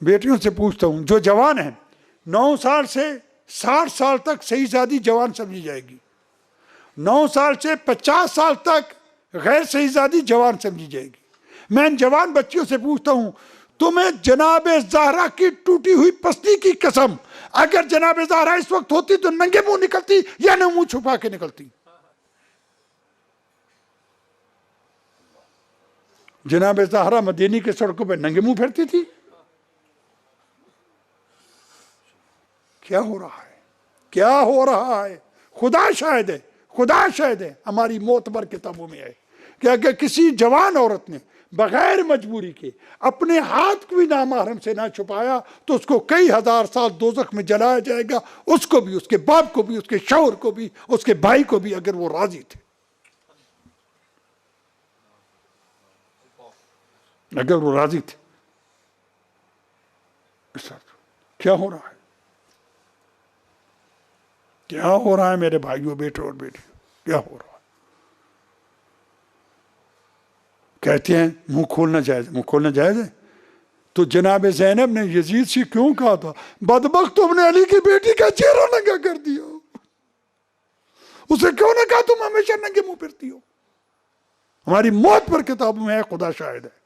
बेटियों से पूछता हूं, जो जवान है 9 साल से 60 साल तक सही शादी जवान समझी जाएगी, 9 साल से 50 साल तक गैर सही शादी जवान समझी जाएगी। मैं इन जवान बच्चियों से पूछता हूं, तुम्हें जनाब ज़हरा की टूटी हुई पसली की कसम, अगर जनाब ज़हरा इस वक्त होती तो नंगे मुंह निकलती या न मुंह छुपा के निकलती? जनाब ज़हरा मदीने के सड़कों पर नंगे मुंह फिरती थी। क्या हो रहा है, क्या हो रहा है? खुदा शाहिद है, खुदा शाहिद है, हमारी मोतबर किताबों में है कि अगर किसी जवान औरत ने बगैर मजबूरी के अपने हाथ को भी नामहरम से ना छुपाया तो उसको कई हजार साल दोज़ख में जलाया जाएगा, उसको भी, उसके बाप को भी, उसके शौहर को भी, उसके भाई को भी, अगर वो राजी थे, अगर वो राजी थे। क्या हो रहा है, क्या हो रहा है मेरे भाइयों, बेटे और बेटी, क्या हो रहा है? कहते हैं मुंह खोलना जायज, मुंह खोलना जायज है। तो जनाब ज़ैनब ने यजीद से क्यों कहा था, बदबख्त तुमने अली की बेटी का चेहरा नंगा कर दिया, उसे क्यों ना कहा तुम हमेशा नंगे मुंह फिरती हो? हमारी मौत पर किताबों में है, खुदा शाहिद है।